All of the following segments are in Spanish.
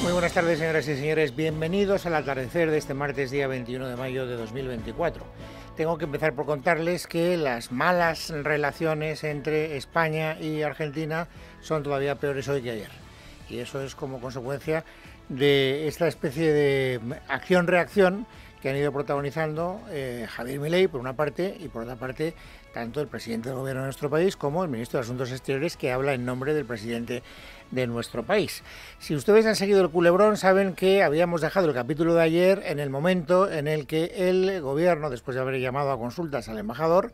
Muy buenas tardes, señoras y señores. Bienvenidos al atardecer de este martes, día 21 de mayo de 2024. Tengo que empezar por contarles que las malas relaciones entre España y Argentina son todavía peores hoy que ayer. Y eso es como consecuencia de esta especie de acción-reacción que han ido protagonizando Javier Milei, por una parte, y por otra parte, tanto el presidente del gobierno de nuestro país como el ministro de Asuntos Exteriores, que habla en nombre del presidente de nuestro país. Si ustedes han seguido el culebrón, saben que habíamos dejado el capítulo de ayer en el momento en el que el gobierno, después de haber llamado a consultas al embajador,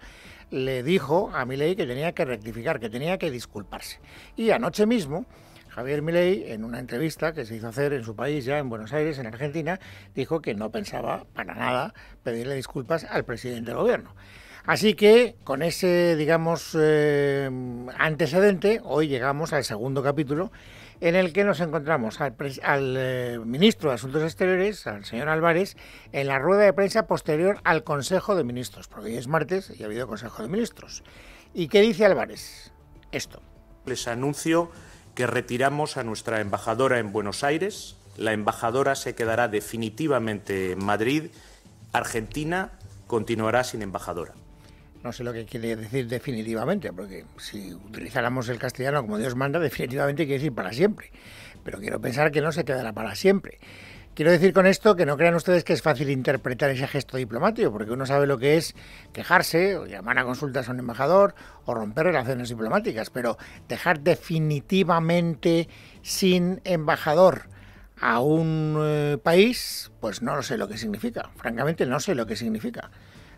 le dijo a Milei que tenía que rectificar, que tenía que disculparse. Y anoche mismo, Javier Milei, en una entrevista que se hizo hacer en su país, ya en Buenos Aires, en Argentina, dijo que no pensaba para nada pedirle disculpas al presidente del gobierno. Así que, con ese, digamos, antecedente, hoy llegamos al segundo capítulo, en el que nos encontramos al ministro de Asuntos Exteriores, al señor Álvarez, en la rueda de prensa posterior al Consejo de Ministros, porque hoy es martes y ha habido Consejo de Ministros. ¿Y qué dice Álvarez? Esto. Les anuncio que retiramos a nuestra embajadora en Buenos Aires. La embajadora se quedará definitivamente en Madrid. Argentina continuará sin embajadora. No sé lo que quiere decir definitivamente, porque si utilizáramos el castellano como Dios manda, definitivamente quiere decir para siempre. Pero quiero pensar que no se quedará para siempre. Quiero decir con esto que no crean ustedes que es fácil interpretar ese gesto diplomático, porque uno sabe lo que es quejarse, o llamar a consultas a un embajador, o romper relaciones diplomáticas, pero dejar definitivamente sin embajador a un país, pues no lo sé lo que significa. Francamente no sé lo que significa.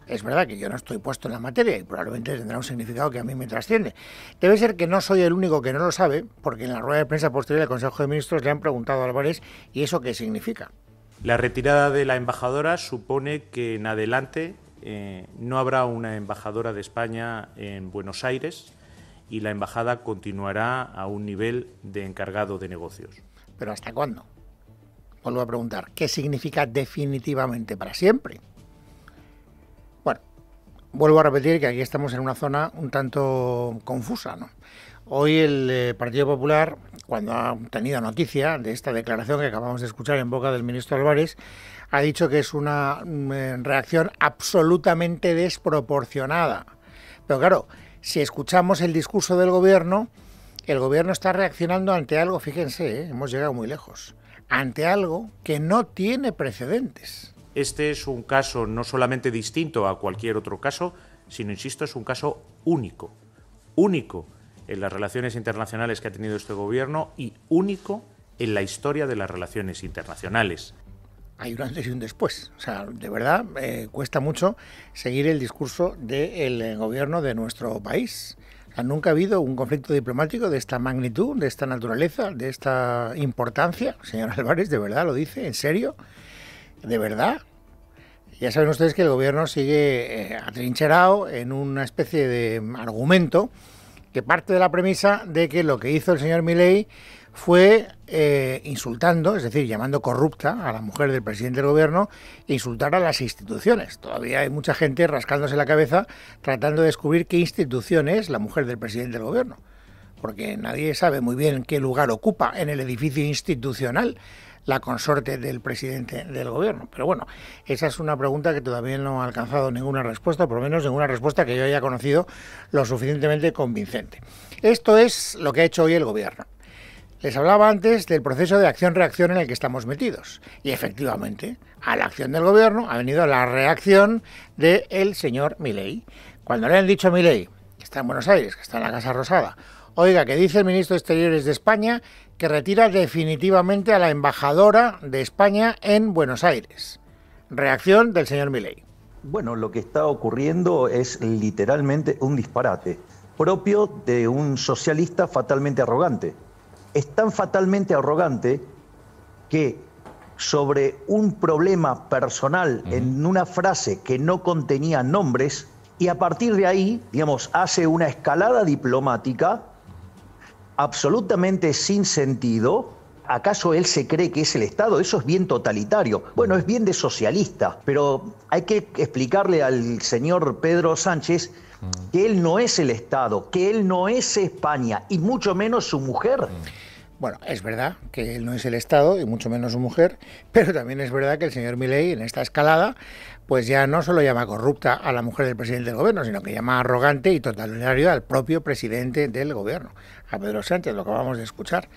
Es verdad que yo no estoy puesto en la materia y probablemente tendrá un significado que a mí me trasciende. Debe ser que no soy el único que no lo sabe, porque en la rueda de prensa posterior del Consejo de Ministros le han preguntado a Álvarez ¿y eso qué significa? La retirada de la embajadora supone que en adelante no habrá una embajadora de España en Buenos Aires y la embajada continuará a un nivel de encargado de negocios. ¿Pero hasta cuándo? Vuelvo a preguntar, ¿qué significa definitivamente para siempre? Bueno, vuelvo a repetir que aquí estamos en una zona un tanto confusa, ¿no? Hoy el Partido Popular, cuando ha tenido noticia de esta declaración que acabamos de escuchar en boca del ministro Álvarez, ha dicho que es una reacción absolutamente desproporcionada. Pero claro, si escuchamos el discurso del gobierno está reaccionando ante algo, fíjense, hemos llegado muy lejos, ante algo que no tiene precedentes. Este es un caso no solamente distinto a cualquier otro caso, sino, insisto, es un caso único en las relaciones internacionales que ha tenido este gobierno y único en la historia de las relaciones internacionales. Hay un antes y un después. O sea, de verdad, cuesta mucho seguir el discurso del gobierno de nuestro país. O sea, nunca ha habido un conflicto diplomático de esta magnitud, de esta naturaleza, de esta importancia. Señor Álvarez, ¿de verdad lo dice? ¿En serio? ¿De verdad? Ya saben ustedes que el gobierno sigue atrincherado en una especie de argumento que parte de la premisa de que lo que hizo el señor Milei fue insultando, es decir, llamando corrupta a la mujer del presidente del gobierno e insultar a las instituciones. Todavía hay mucha gente rascándose la cabeza tratando de descubrir qué institución es la mujer del presidente del gobierno, porque nadie sabe muy bien qué lugar ocupa en el edificio institucional la consorte del presidente del gobierno. Pero bueno, esa es una pregunta que todavía no ha alcanzado ninguna respuesta, por lo menos ninguna respuesta que yo haya conocido lo suficientemente convincente. Esto es lo que ha hecho hoy el gobierno. Les hablaba antes del proceso de acción-reacción en el que estamos metidos. Y efectivamente, a la acción del gobierno ha venido la reacción del señor Milei. Cuando le han dicho a Milei, que está en Buenos Aires, que está en la Casa Rosada, oiga, que dice el ministro de Exteriores de España que retira definitivamente a la embajadora de España en Buenos Aires. Reacción del señor Milei. Bueno, lo que está ocurriendo es literalmente un disparate, propio de un socialista fatalmente arrogante. Es tan fatalmente arrogante que sobre un problema personal en una frase que no contenía nombres y a partir de ahí, digamos, hace una escalada diplomática absolutamente sin sentido. ¿Acaso él se cree que es el Estado? Eso es bien totalitario. Bueno, es bien de socialista, pero hay que explicarle al señor Pedro Sánchez que él no es el Estado, que él no es España, y mucho menos su mujer. Bueno, es verdad que él no es el Estado, y mucho menos su mujer, pero también es verdad que el señor Milei, en esta escalada, pues ya no solo llama corrupta a la mujer del presidente del gobierno, sino que llama arrogante y totalitario al propio presidente del gobierno, a Pedro Sánchez, lo que acabamos de escuchar.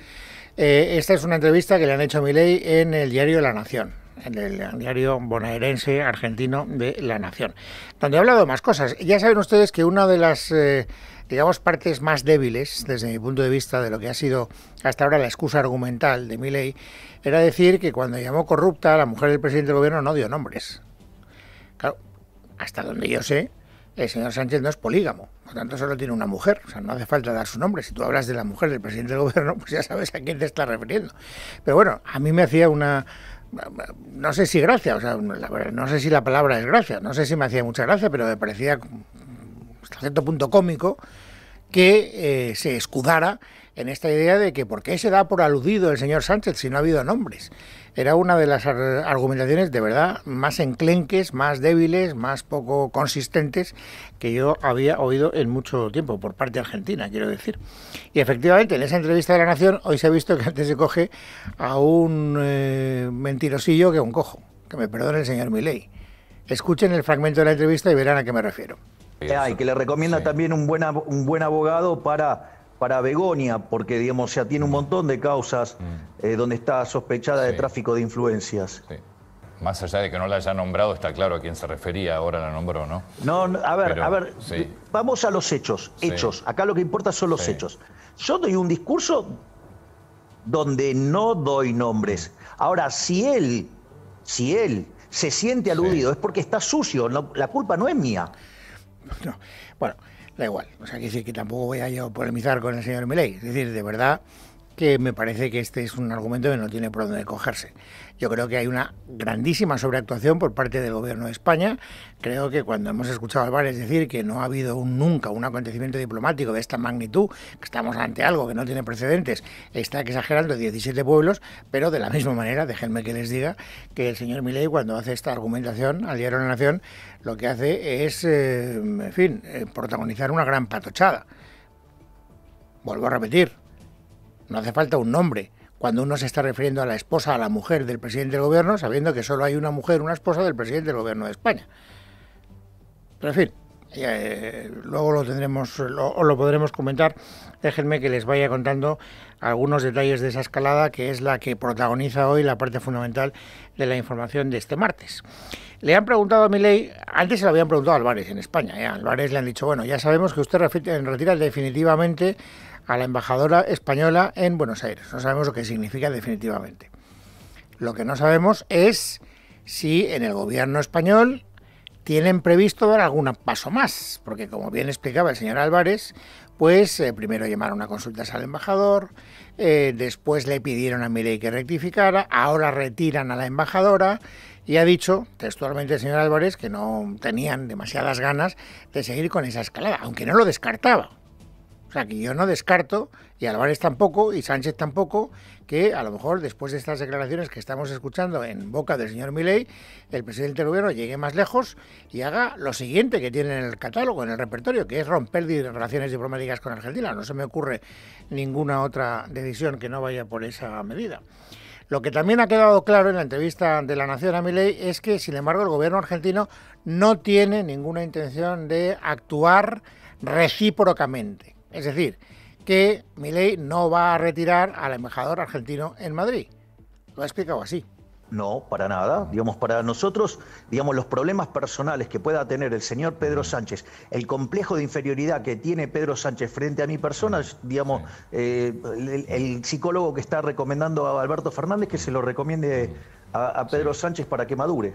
Esta es una entrevista que le han hecho a Milei en el diario La Nación, en el diario bonaerense argentino de La Nación, donde ha hablado de más cosas. Ya saben ustedes que una de las digamos, partes más débiles, desde mi punto de vista, de lo que ha sido hasta ahora la excusa argumental de Milei, era decir que cuando llamó corrupta a la mujer del presidente del gobierno no dio nombres. Claro, hasta donde yo sé, el señor Sánchez no es polígamo, por tanto solo tiene una mujer, o sea, no hace falta dar su nombre. Si tú hablas de la mujer del presidente del gobierno, pues ya sabes a quién te estás refiriendo. Pero bueno, a mí me hacía una... no sé si gracia, o sea, no sé si la palabra es gracia, no sé si me hacía mucha gracia, pero me parecía hasta cierto punto cómico que se escudara en esta idea de que por qué se da por aludido el señor Sánchez si no ha habido nombres. Era una de las argumentaciones de verdad más enclenques, más débiles, más poco consistentes que yo había oído en mucho tiempo por parte argentina, quiero decir. Y efectivamente, en esa entrevista de La Nación, hoy se ha visto que antes se coge a un mentirosillo que a un cojo. Que me perdone el señor Milei. Escuchen el fragmento de la entrevista y verán a qué me refiero. Y que le recomienda también un buen abogado para Begonia, porque digamos ya tiene un montón de causas donde está sospechada de tráfico de influencias. Sí. Más allá de que no la haya nombrado, está claro a quién se refería, ahora la nombró, ¿no? No, a ver, vamos a los hechos. Hechos. Acá lo que importa son los hechos. Yo doy un discurso donde no doy nombres. Ahora, si él se siente aludido, es porque está sucio, la culpa no es mía. No, bueno, da igual, o sea, quiere decir que tampoco voy a yo polemizar con el señor Milei, es decir, de verdad que me parece que este es un argumento que no tiene por dónde cogerse. Yo creo que hay una grandísima sobreactuación por parte del gobierno de España. Creo que cuando hemos escuchado a Álvarez decir que no ha habido nunca un acontecimiento diplomático de esta magnitud, que estamos ante algo que no tiene precedentes, está exagerando 17 pueblos, pero de la misma manera, déjenme que les diga que el señor Milei, cuando hace esta argumentación al diario La Nación, lo que hace es, protagonizar una gran patochada. Vuelvo a repetir, no hace falta un nombre cuando uno se está refiriendo a la esposa, a la mujer del presidente del gobierno, sabiendo que solo hay una mujer, una esposa del presidente del gobierno de España. Pero en fin, luego lo tendremos, lo podremos comentar. Déjenme que les vaya contando algunos detalles de esa escalada, que es la que protagoniza hoy la parte fundamental de la información de este martes. Le han preguntado a Milei, antes se lo habían preguntado a Álvarez en España, a Álvarez le han dicho, bueno, ya sabemos que usted retira definitivamente a la embajadora española en Buenos Aires. No sabemos lo que significa definitivamente. Lo que no sabemos es si en el gobierno español tienen previsto dar algún paso más, porque como bien explicaba el señor Álvarez, pues primero llamaron a consultas al embajador, después le pidieron a Milei que rectificara, ahora retiran a la embajadora, y ha dicho textualmente el señor Álvarez que no tenían demasiadas ganas de seguir con esa escalada, aunque no lo descartaba. O sea, que yo no descarto, y Álvarez tampoco, y Sánchez tampoco, que a lo mejor después de estas declaraciones que estamos escuchando en boca del señor Milei, el presidente del gobierno llegue más lejos y haga lo siguiente que tiene en el catálogo, en el repertorio, que es romper relaciones diplomáticas con Argentina. No se me ocurre ninguna otra decisión que no vaya por esa medida. Lo que también ha quedado claro en la entrevista de La Nación a Milei es que, sin embargo, el gobierno argentino no tiene ninguna intención de actuar recíprocamente. Es decir, que Milei no va a retirar al embajador argentino en Madrid. Lo ha explicado así. No, para nada. Digamos, para nosotros, digamos, los problemas personales que pueda tener el señor Pedro Sánchez, el complejo de inferioridad que tiene Pedro Sánchez frente a mi persona, digamos, el psicólogo que está recomendando a Alberto Fernández que se lo recomiende a Pedro Sánchez para que madure.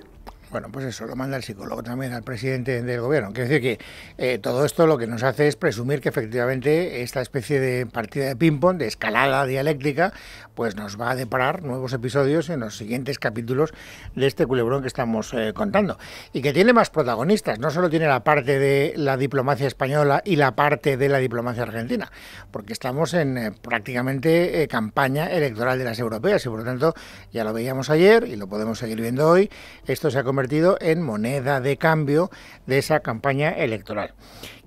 Bueno, pues eso, lo manda el psicólogo también al presidente del gobierno. Quiere decir que todo esto lo que nos hace es presumir que efectivamente esta especie de partida de ping-pong, de escalada dialéctica, pues nos va a deparar nuevos episodios en los siguientes capítulos de este culebrón que estamos contando. Y que tiene más protagonistas, no solo tiene la parte de la diplomacia española y la parte de la diplomacia argentina, porque estamos en prácticamente campaña electoral de las europeas y por lo tanto, ya lo veíamos ayer y lo podemos seguir viendo hoy, esto se ha convertido en moneda de cambio de esa campaña electoral.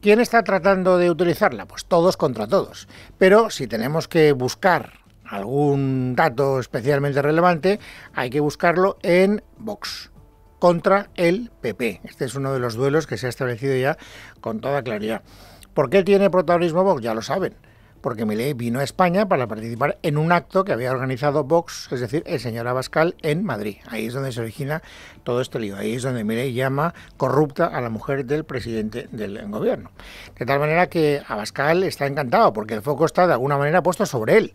¿Quién está tratando de utilizarla? Pues todos contra todos. Pero si tenemos que buscar algún dato especialmente relevante, hay que buscarlo en Vox, contra el PP. Este es uno de los duelos que se ha establecido ya con toda claridad. ¿Por qué tiene protagonismo Vox? Ya lo saben. Porque Milei vino a España para participar en un acto que había organizado Vox, es decir, el señor Abascal, en Madrid. Ahí es donde se origina todo este lío. Ahí es donde Milei llama corrupta a la mujer del presidente del gobierno. De tal manera que Abascal está encantado, porque el foco está de alguna manera puesto sobre él.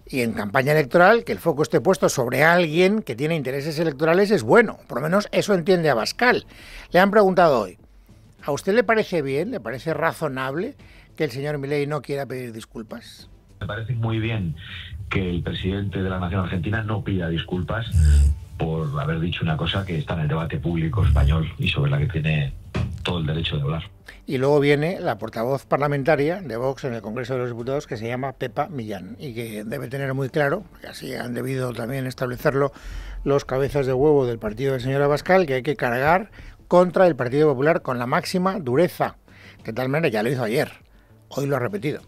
Y en campaña electoral, que el foco esté puesto sobre alguien que tiene intereses electorales es bueno. Por lo menos eso entiende Abascal. Le han preguntado hoy, ¿a usted le parece bien, le parece razonable que el señor Milei no quiera pedir disculpas? Me parece muy bien que el presidente de la Nación Argentina no pida disculpas por haber dicho una cosa que está en el debate público español y sobre la que tiene todo el derecho de hablar. Y luego viene la portavoz parlamentaria de Vox en el Congreso de los Diputados, que se llama Pepa Millán, y que debe tener muy claro, que así han debido también establecerlo los cabezas de huevo del partido del señor Abascal, que hay que cargar contra el Partido Popular con la máxima dureza. De tal manera, ya lo hizo ayer, hoy lo ha repetido.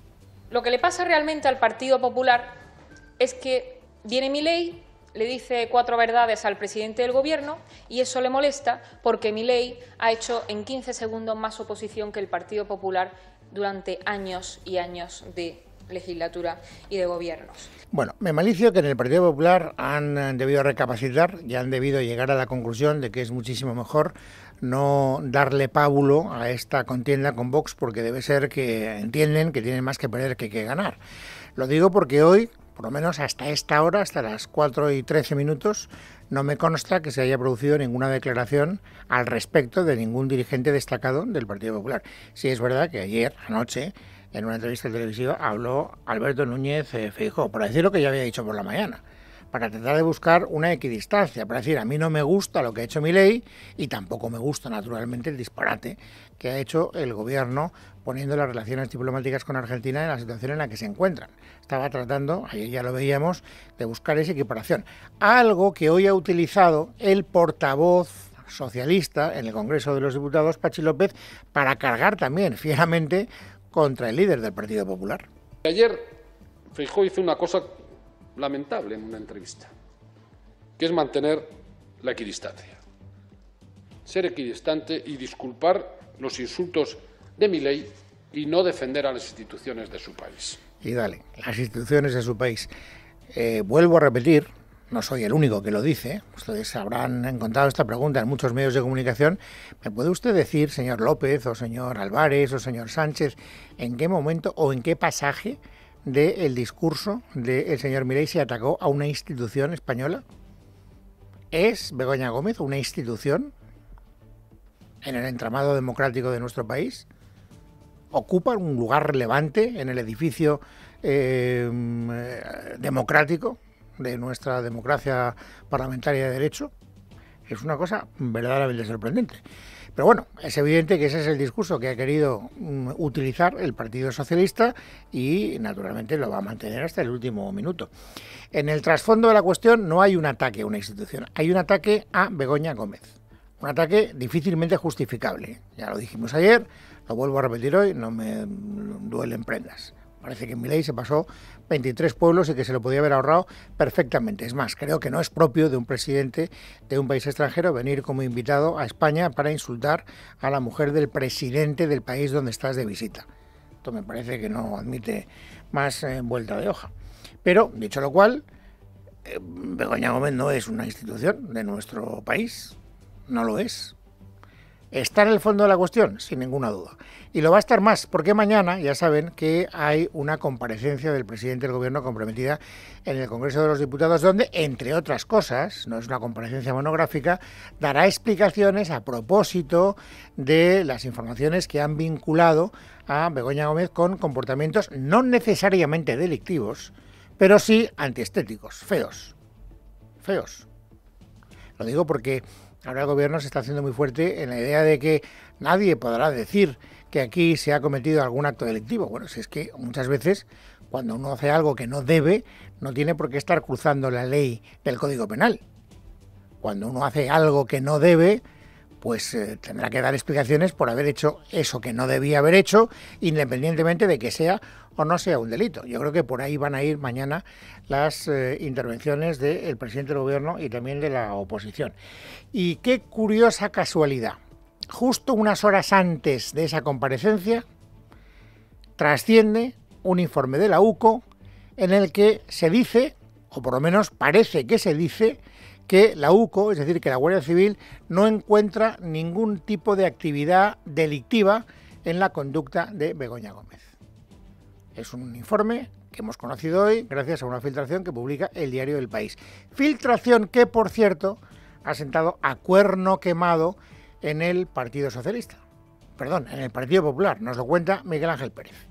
Lo que le pasa realmente al Partido Popular es que viene Milei, le dice 4 verdades al presidente del Gobierno y eso le molesta porque Milei ha hecho en 15 segundos más oposición que el Partido Popular durante años y años de legislatura y de gobiernos. Bueno, me malicio que en el Partido Popular han debido recapacitar y han debido llegar a la conclusión de que es muchísimo mejor no darle pábulo a esta contienda con Vox, porque debe ser que entienden que tienen más que perder que ganar. Lo digo porque hoy, por lo menos hasta esta hora, hasta las 4:13, no me consta que se haya producido ninguna declaración al respecto de ningún dirigente destacado del Partido Popular. Sí es verdad que ayer, anoche, en una entrevista televisiva, habló Alberto Núñez Feijóo, para decir lo que ya había dicho por la mañana, para tratar de buscar una equidistancia, para decir, a mí no me gusta lo que ha hecho Milei y tampoco me gusta, naturalmente, el disparate que ha hecho el gobierno poniendo las relaciones diplomáticas con Argentina en la situación en la que se encuentran. Estaba tratando, ayer ya lo veíamos, de buscar esa equiparación. Algo que hoy ha utilizado el portavoz socialista en el Congreso de los Diputados, Patxi López, para cargar también fieramente contra el líder del Partido Popular. Ayer Feijóo hizo una cosa lamentable en una entrevista, que es mantener la equidistancia, ser equidistante y disculpar los insultos de Milei y no defender a las instituciones de su país. Y dale, las instituciones de su país. Vuelvo a repetir, no soy el único que lo dice, ustedes habrán encontrado esta pregunta en muchos medios de comunicación. ¿Me puede usted decir, señor López, o señor Álvarez, o señor Sánchez, en qué momento o en qué pasaje del discurso del señor Milei se atacó a una institución española? ¿Es Begoña Gómez una institución en el entramado democrático de nuestro país? ¿Ocupa un lugar relevante en el edificio democrático de nuestra democracia parlamentaria de derecho? Es una cosa verdaderamente sorprendente. Pero bueno, es evidente que ese es el discurso que ha querido utilizar el Partido Socialista y naturalmente lo va a mantener hasta el último minuto. En el trasfondo de la cuestión no hay un ataque a una institución, hay un ataque a Begoña Gómez. Un ataque difícilmente justificable. Ya lo dijimos ayer, lo vuelvo a repetir hoy, no me duelen prendas. Parece que Milei se pasó 23 pueblos y que se lo podía haber ahorrado perfectamente. Es más, creo que no es propio de un presidente de un país extranjero venir como invitado a España para insultar a la mujer del presidente del país donde estás de visita. Esto me parece que no admite más vuelta de hoja. Pero, dicho lo cual, Begoña Gómez no es una institución de nuestro país. No lo es. Está en el fondo de la cuestión, sin ninguna duda. Y lo va a estar más, porque mañana ya saben que hay una comparecencia del presidente del Gobierno comprometida en el Congreso de los Diputados, donde, entre otras cosas, no es una comparecencia monográfica, dará explicaciones a propósito de las informaciones que han vinculado a Begoña Gómez con comportamientos no necesariamente delictivos, pero sí antiestéticos, feos. Feos. Lo digo porque ahora el Gobierno se está haciendo muy fuerte en la idea de que nadie podrá decir que aquí se ha cometido algún acto delictivo. Bueno, si es que muchas veces cuando uno hace algo que no debe, no tiene por qué estar cruzando la ley del Código Penal. Cuando uno hace algo que no debe, pues tendrá que dar explicaciones por haber hecho eso que no debía haber hecho, independientemente de que sea o no sea un delito. Yo creo que por ahí van a ir mañana las intervenciones del presidente del gobierno y también de la oposición. Y qué curiosa casualidad. Justo unas horas antes de esa comparecencia trasciende un informe de la UCO en el que se dice, o por lo menos parece que se dice, que la UCO, es decir, que la Guardia Civil, no encuentra ningún tipo de actividad delictiva en la conducta de Begoña Gómez. Es un informe que hemos conocido hoy gracias a una filtración que publica el diario El País. Filtración que, por cierto, ha sentado a cuerno quemado en el Partido Socialista. Perdón, en el Partido Popular. Nos lo cuenta Miguel Ángel Pérez.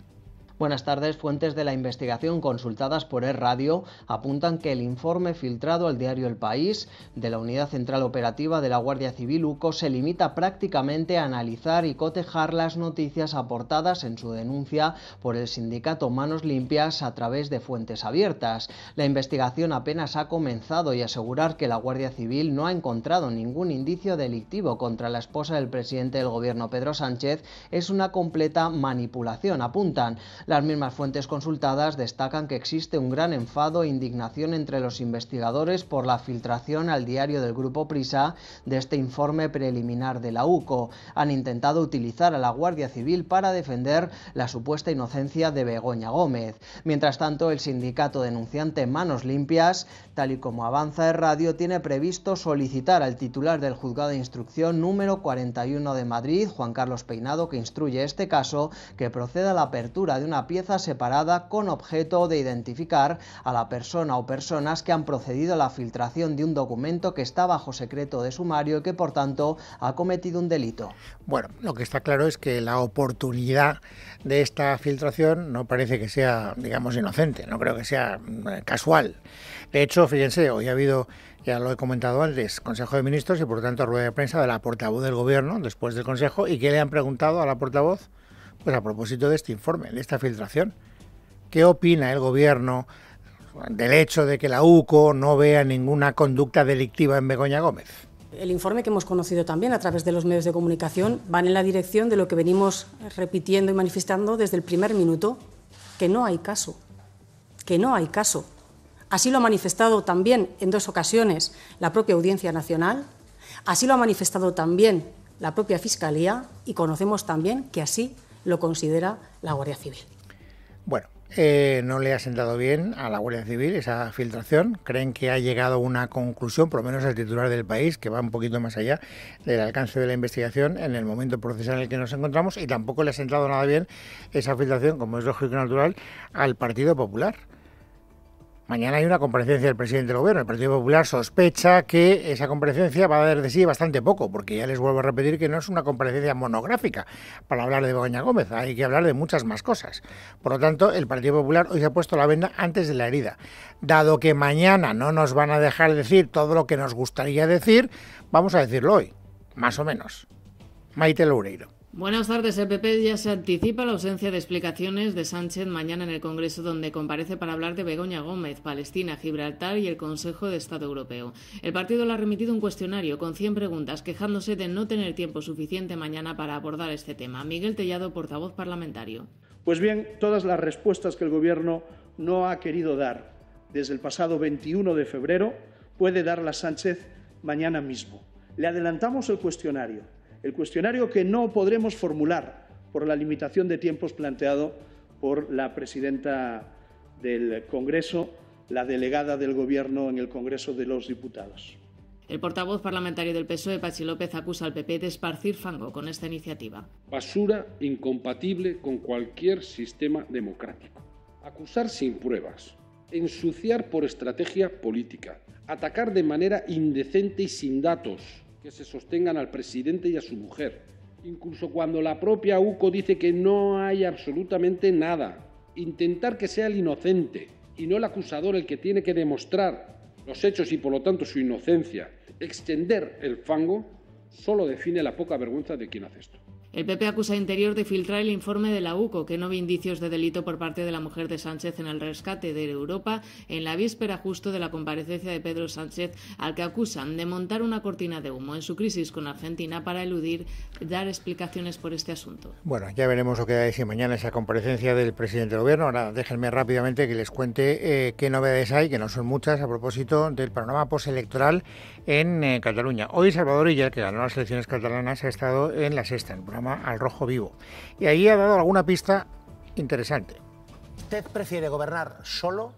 Buenas tardes. Fuentes de la investigación consultadas por Es Radio apuntan que el informe filtrado al diario El País de la Unidad Central Operativa de la Guardia Civil UCO se limita prácticamente a analizar y cotejar las noticias aportadas en su denuncia por el sindicato Manos Limpias a través de fuentes abiertas. La investigación apenas ha comenzado y asegurar que la Guardia Civil no ha encontrado ningún indicio delictivo contra la esposa del presidente del gobierno, Pedro Sánchez, es una completa manipulación, apuntan. Las mismas fuentes consultadas destacan que existe un gran enfado e indignación entre los investigadores por la filtración al diario del Grupo Prisa de este informe preliminar de la UCO. Han intentado utilizar a la Guardia Civil para defender la supuesta inocencia de Begoña Gómez. Mientras tanto, el sindicato denunciante Manos Limpias, tal y como avanza Es Radio, tiene previsto solicitar al titular del Juzgado de Instrucción número 41 de Madrid, Juan Carlos Peinado, que instruye este caso, que proceda a la apertura de una pieza separada con objeto de identificar a la persona o personas que han procedido a la filtración de un documento que está bajo secreto de sumario y que por tanto ha cometido un delito. Bueno, lo que está claro es que la oportunidad de esta filtración no parece que sea, digamos, inocente, no creo que sea casual. De hecho, fíjense, hoy ha habido, ya lo he comentado antes, Consejo de Ministros y por tanto rueda de prensa de la portavoz del Gobierno después del Consejo. ¿Y qué le han preguntado a la portavoz? Pues a propósito de este informe, de esta filtración. ¿Qué opina el Gobierno del hecho de que la UCO no vea ninguna conducta delictiva en Begoña Gómez? El informe que hemos conocido también a través de los medios de comunicación van en la dirección de lo que venimos repitiendo y manifestando desde el primer minuto, que no hay caso, que no hay caso. Así lo ha manifestado también en 2 ocasiones la propia Audiencia Nacional, así lo ha manifestado también la propia Fiscalía y conocemos también que así lo considera la Guardia Civil. Bueno, no le ha sentado bien a la Guardia Civil esa filtración. Creen que ha llegado a una conclusión, por lo menos el titular del País, que va un poquito más allá del alcance de la investigación en el momento procesal en el que nos encontramos, y tampoco le ha sentado nada bien esa filtración, como es lógico y natural, al Partido Popular. Mañana hay una comparecencia del presidente del Gobierno. El Partido Popular sospecha que esa comparecencia va a dar de sí bastante poco, porque ya les vuelvo a repetir que no es una comparecencia monográfica para hablar de Begoña Gómez, hay que hablar de muchas más cosas. Por lo tanto, el Partido Popular hoy se ha puesto la venda antes de la herida. Dado que mañana no nos van a dejar decir todo lo que nos gustaría decir, vamos a decirlo hoy, más o menos. Maite Loureiro. Buenas tardes. El PP ya se anticipa la ausencia de explicaciones de Sánchez mañana en el Congreso, donde comparece para hablar de Begoña Gómez, Palestina, Gibraltar y el Consejo de Estado Europeo. El partido le ha remitido un cuestionario con 100 preguntas, quejándose de no tener tiempo suficiente mañana para abordar este tema. Miguel Tellado, portavoz parlamentario. Pues bien, todas las respuestas que el Gobierno no ha querido dar desde el pasado 21 de febrero puede darlas Sánchez mañana mismo. Le adelantamos el cuestionario que no podremos formular por la limitación de tiempos planteado por la presidenta del Congreso, la delegada del Gobierno en el Congreso de los Diputados. El portavoz parlamentario del PSOE, Patxi López, acusa al PP de esparcir fango con esta iniciativa. Basura incompatible con cualquier sistema democrático. Acusar sin pruebas, ensuciar por estrategia política, atacar de manera indecente y sin datos que se sostengan al presidente y a su mujer, incluso cuando la propia UCO dice que no hay absolutamente nada. Intentar que sea el inocente y no el acusador el que tiene que demostrar los hechos y por lo tanto su inocencia, extender el fango, solo define la poca vergüenza de quien hace esto. El PP acusa a Interior de filtrar el informe de la UCO, que no ve indicios de delito por parte de la mujer de Sánchez en el rescate de Europa, en la víspera justo de la comparecencia de Pedro Sánchez, al que acusan de montar una cortina de humo en su crisis con Argentina para eludir dar explicaciones por este asunto. Bueno, ya veremos lo que decir mañana esa comparecencia del presidente del Gobierno. Ahora déjenme rápidamente que les cuente qué novedades hay, que no son muchas, a propósito del panorama postelectoral en Cataluña. Hoy Salvador Illa, que ganó las elecciones catalanas, ha estado en La Sexta, en el programa Al Rojo Vivo, y ahí ha dado alguna pista interesante. ¿Usted prefiere gobernar solo,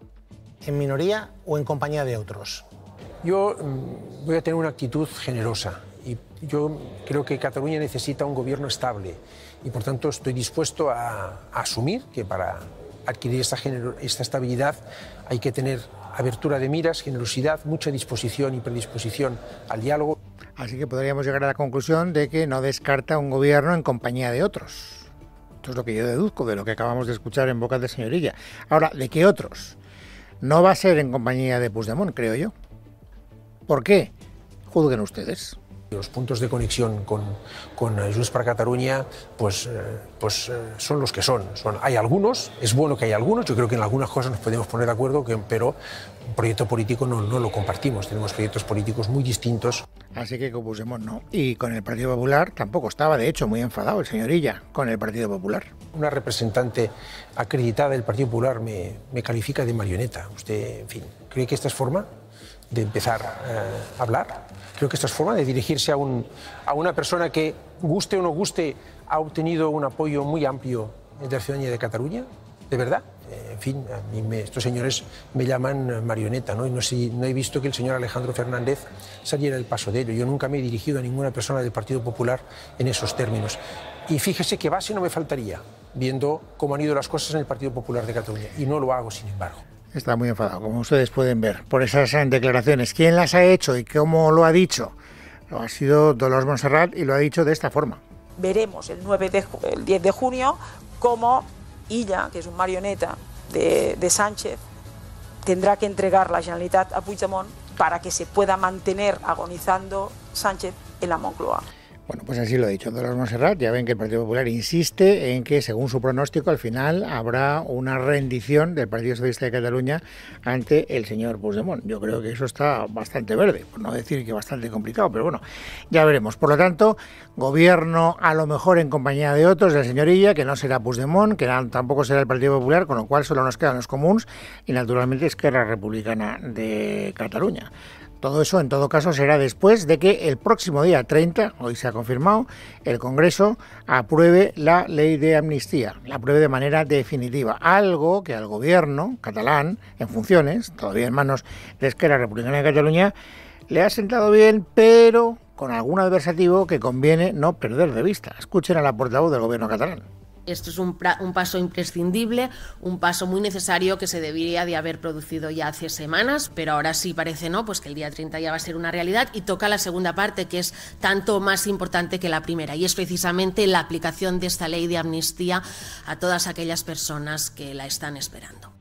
en minoría o en compañía de otros? Yo voy a tener una actitud generosa y yo creo que Cataluña necesita un gobierno estable y por tanto estoy dispuesto a asumir que para adquirir esta estabilidad hay que tener abertura de miras, generosidad, mucha disposición y predisposición al diálogo. Así que podríamos llegar a la conclusión de que no descarta un gobierno en compañía de otros. Esto es lo que yo deduzco de lo que acabamos de escuchar en boca del señor Illa. Ahora, ¿de qué otros? No va a ser en compañía de Puigdemont, creo yo. ¿Por qué? Juzguen ustedes. Los puntos de conexión con Junts per Catalunya son los que son. Hay algunos, es bueno que haya algunos, yo creo que en algunas cosas nos podemos poner de acuerdo, pero un proyecto político no lo compartimos, tenemos proyectos políticos muy distintos. Así que con Puigdemont no. Y con el Partido Popular tampoco estaba, de hecho, muy enfadado el señor Illa con el Partido Popular. Una representante acreditada del Partido Popular me califica de marioneta. ¿Usted, en fin, cree que esta es forma de empezar a hablar? Creo que esta es forma de dirigirse a una persona que, guste o no guste, ha obtenido un apoyo muy amplio de la ciudadanía de Cataluña, ¿de verdad? En fin, a mí estos señores me llaman marioneta, ¿no? Y no he visto que el señor Alejandro Fernández saliera del paso de ello. Yo nunca me he dirigido a ninguna persona del Partido Popular en esos términos. Y fíjese que base no me faltaría, viendo cómo han ido las cosas en el Partido Popular de Cataluña. Y no lo hago, sin embargo. Está muy enfadado, como ustedes pueden ver, por esas declaraciones. ¿Quién las ha hecho y cómo lo ha dicho? Lo ha sido Dolors Montserrat y lo ha dicho de esta forma. Veremos el 10 de junio cómo Illa, que es un marioneta de Sánchez, tendrá que entregar la Generalitat a Puigdemont para que se pueda mantener agonizando Sánchez en la Moncloa. Bueno, pues así lo ha dicho Dolors Montserrat. Ya ven que el Partido Popular insiste en que, según su pronóstico, al final habrá una rendición del Partido Socialista de Cataluña ante el señor Puigdemont. Yo creo que eso está bastante verde, por no decir que bastante complicado, pero bueno, ya veremos. Por lo tanto, gobierno a lo mejor en compañía de otros, del señor Illa, que no será Puigdemont, que tampoco será el Partido Popular, con lo cual solo nos quedan los comuns y, naturalmente, Esquerra Republicana de Cataluña. Todo eso, en todo caso, será después de que el próximo día 30, hoy se ha confirmado, el Congreso apruebe la ley de amnistía, la apruebe de manera definitiva, algo que al gobierno catalán, en funciones, todavía en manos de Esquerra Republicana de Cataluña, le ha sentado bien, pero con algún adversativo que conviene no perder de vista. Escuchen a la portavoz del gobierno catalán. Esto es un paso imprescindible, un paso muy necesario que se debería de haber producido ya hace semanas, pero ahora sí parece pues que el día 30 ya va a ser una realidad y toca la segunda parte, que es tanto más importante que la primera, y es precisamente la aplicación de esta ley de amnistía a todas aquellas personas que la están esperando.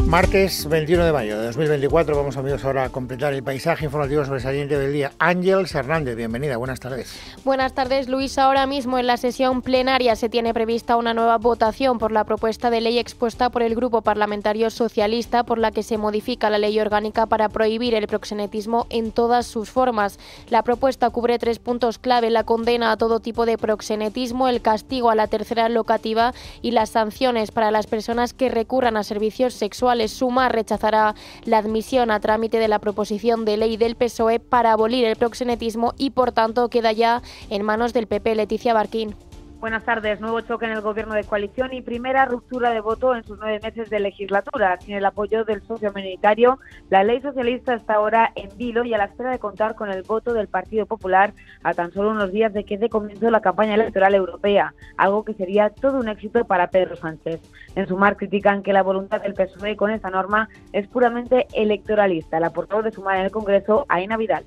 Martes 21 de mayo de 2024, vamos amigos ahora a completar el paisaje informativo sobresaliente del día. Ángeles Hernández, bienvenida, buenas tardes. Buenas tardes, Luis. Ahora mismo en la sesión plenaria se tiene prevista una nueva votación por la propuesta de ley expuesta por el Grupo Parlamentario Socialista, por la que se modifica la ley orgánica para prohibir el proxenetismo en todas sus formas. La propuesta cubre 3 puntos clave: la condena a todo tipo de proxenetismo, el castigo a la tercera locativa y las sanciones para las personas que recurran a servicios sexuales. Sumar rechazará la admisión a trámite de la proposición de ley del PSOE para abolir el proxenetismo y, por tanto, queda ya en manos del PP. Leticia Barquín. Buenas tardes. Nuevo choque en el gobierno de coalición y primera ruptura de voto en sus 9 meses de legislatura. Sin el apoyo del socio minoritario, la ley socialista está ahora en vilo y a la espera de contar con el voto del Partido Popular a tan solo unos días de que dé comienzo la campaña electoral europea, algo que sería todo un éxito para Pedro Sánchez. En Sumar critican que la voluntad del PSOE con esta norma es puramente electoralista. La portavoz de Sumar en el Congreso, Aina Vidal.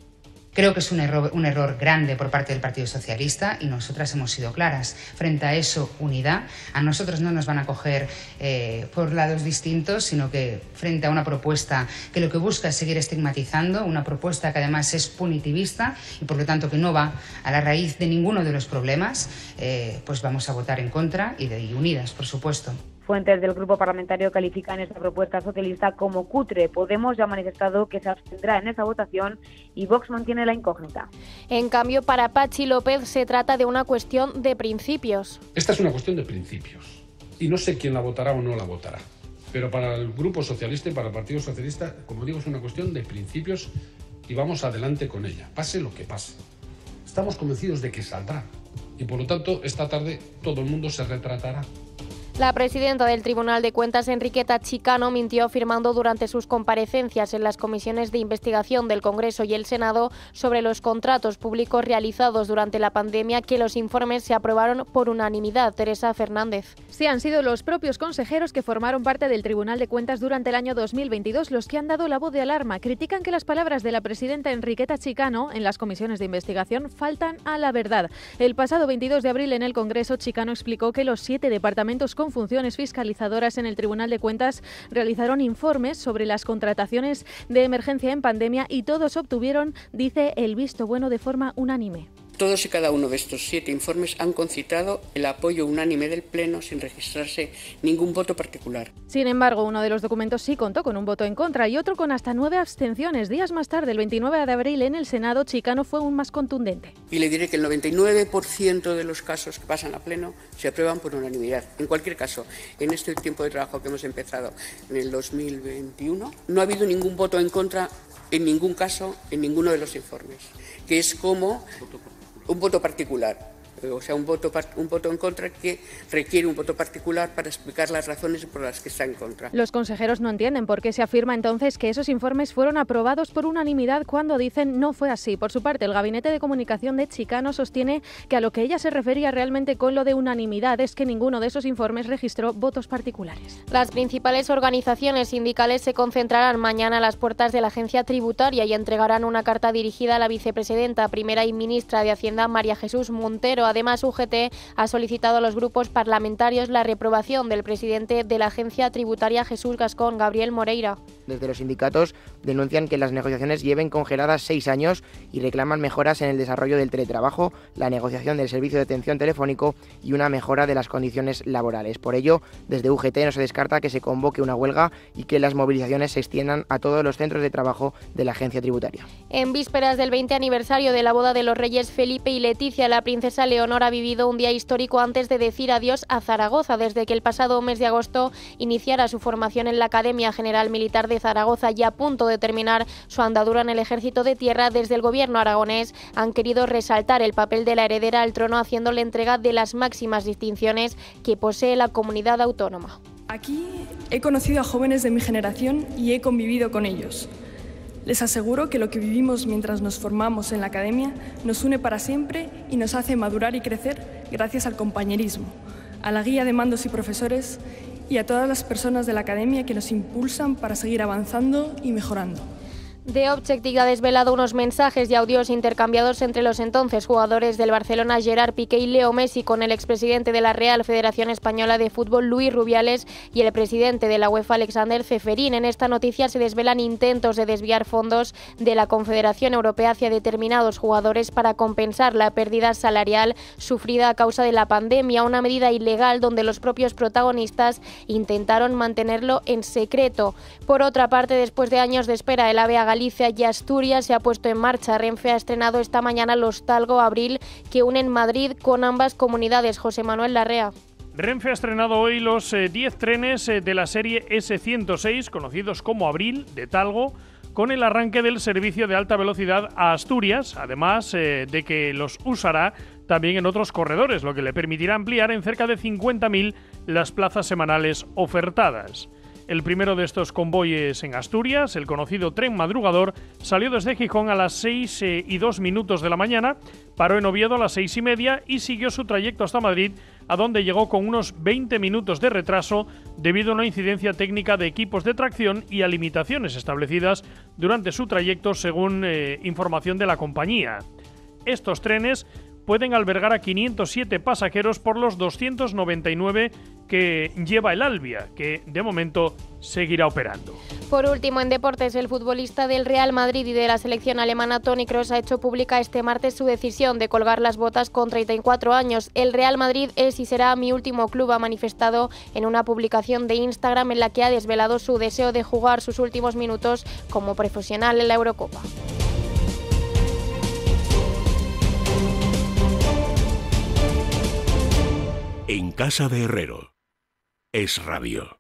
Creo que es un error grande por parte del Partido Socialista y nosotras hemos sido claras. Frente a eso, unidad. A nosotros no nos van a coger por lados distintos, sino que frente a una propuesta que lo que busca es seguir estigmatizando, una propuesta que además es punitivista y por lo tanto que no va a la raíz de ninguno de los problemas, pues vamos a votar en contra y unidas, por supuesto. Fuentes del grupo parlamentario califican esta propuesta socialista como cutre. Podemos ya ha manifestado que se abstendrá en esa votación y Vox mantiene la incógnita. En cambio, para Patxi López se trata de una cuestión de principios. Esta es una cuestión de principios y no sé quién la votará o no la votará. Pero para el Grupo Socialista y para el Partido Socialista, como digo, es una cuestión de principios y vamos adelante con ella, pase lo que pase. Estamos convencidos de que saldrá y por lo tanto esta tarde todo el mundo se retratará. La presidenta del Tribunal de Cuentas, Enriqueta Chicano, mintió afirmando durante sus comparecencias en las comisiones de investigación del Congreso y el Senado sobre los contratos públicos realizados durante la pandemia que los informes se aprobaron por unanimidad. Teresa Fernández. Sí, han sido los propios consejeros que formaron parte del Tribunal de Cuentas durante el año 2022 los que han dado la voz de alarma. Critican que las palabras de la presidenta Enriqueta Chicano en las comisiones de investigación faltan a la verdad. El pasado 22 de abril en el Congreso, Chicano explicó que los 7 departamentos con funciones fiscalizadoras en el Tribunal de Cuentas realizaron informes sobre las contrataciones de emergencia en pandemia y todos obtuvieron, dice, el visto bueno de forma unánime. Todos y cada uno de estos 7 informes han concitado el apoyo unánime del Pleno sin registrarse ningún voto particular. Sin embargo, uno de los documentos sí contó con un voto en contra y otro con hasta 9 abstenciones. Días más tarde, el 29 de abril, en el Senado, Chicano fue aún más contundente. Y le diré que el 99% de los casos que pasan a Pleno se aprueban por unanimidad. En cualquier caso, en este tiempo de trabajo que hemos empezado en el 2021, no ha habido ningún voto en contra en ningún caso, en ninguno de los informes, que es como un voto particular. O sea, un voto en contra que requiere un voto particular para explicar las razones por las que está en contra. Los consejeros no entienden por qué se afirma entonces que esos informes fueron aprobados por unanimidad cuando dicen no fue así. Por su parte, el Gabinete de Comunicación de Chicano sostiene que a lo que ella se refería realmente con lo de unanimidad es que ninguno de esos informes registró votos particulares. Las principales organizaciones sindicales se concentrarán mañana a las puertas de la agencia tributaria y entregarán una carta dirigida a la vicepresidenta, primera y ministra de Hacienda, María Jesús Montero. Además, UGT ha solicitado a los grupos parlamentarios la reprobación del presidente de la Agencia Tributaria, Jesús Gascón, Gabriel Moreira. Desde los sindicatos denuncian que las negociaciones lleven congeladas 6 años y reclaman mejoras en el desarrollo del teletrabajo, la negociación del servicio de atención telefónico y una mejora de las condiciones laborales. Por ello, desde UGT no se descarta que se convoque una huelga y que las movilizaciones se extiendan a todos los centros de trabajo de la agencia tributaria. En vísperas del 20 aniversario de la boda de los reyes Felipe y Leticia, la princesa Leonor ha vivido un día histórico antes de decir adiós a Zaragoza, desde que el pasado mes de agosto iniciara su formación en la Academia General Militar de Zaragoza y a punto de terminar su andadura en el Ejército de Tierra. Desde el gobierno aragonés han querido resaltar el papel de la heredera al trono, haciéndole entrega de las máximas distinciones que posee la comunidad autónoma. Aquí he conocido a jóvenes de mi generación y he convivido con ellos. Les aseguro que lo que vivimos mientras nos formamos en la academia nos une para siempre y nos hace madurar y crecer gracias al compañerismo, a la guía de mandos y profesores y a todas las personas de la academia que nos impulsan para seguir avanzando y mejorando. The Objective ha desvelado unos mensajes y audios intercambiados entre los entonces jugadores del Barcelona Gerard Piqué y Leo Messi con el expresidente de la Real Federación Española de Fútbol Luis Rubiales y el presidente de la UEFA Alexander Ceferín. En esta noticia se desvelan intentos de desviar fondos de la Confederación Europea hacia determinados jugadores para compensar la pérdida salarial sufrida a causa de la pandemia, una medida ilegal donde los propios protagonistas intentaron mantenerlo en secreto. Por otra parte, después de años de espera, el AVE a Galicia y Asturias se ha puesto en marcha. Renfe ha estrenado esta mañana los Talgo Abril que unen Madrid con ambas comunidades. José Manuel Larrea. Renfe ha estrenado hoy los 10 trenes de la serie S106, conocidos como Abril, de Talgo, con el arranque del servicio de alta velocidad a Asturias, además de que los usará también en otros corredores, lo que le permitirá ampliar en cerca de 50.000 las plazas semanales ofertadas. El primero de estos convoyes en Asturias, el conocido tren madrugador, salió desde Gijón a las 6:02 de la mañana, paró en Oviedo a las 6:30 y siguió su trayecto hasta Madrid, a donde llegó con unos 20 minutos de retraso debido a una incidencia técnica de equipos de tracción y a limitaciones establecidas durante su trayecto, según información de la compañía. Estos trenes pueden albergar a 507 pasajeros por los 299 que lleva el Albia, que de momento seguirá operando. Por último, en deportes, el futbolista del Real Madrid y de la selección alemana Toni Kroos ha hecho pública este martes su decisión de colgar las botas con 34 años. El Real Madrid es y será mi último club, ha manifestado en una publicación de Instagram en la que ha desvelado su deseo de jugar sus últimos minutos como profesional en la Eurocopa. En casa de Herrero, Es Radio.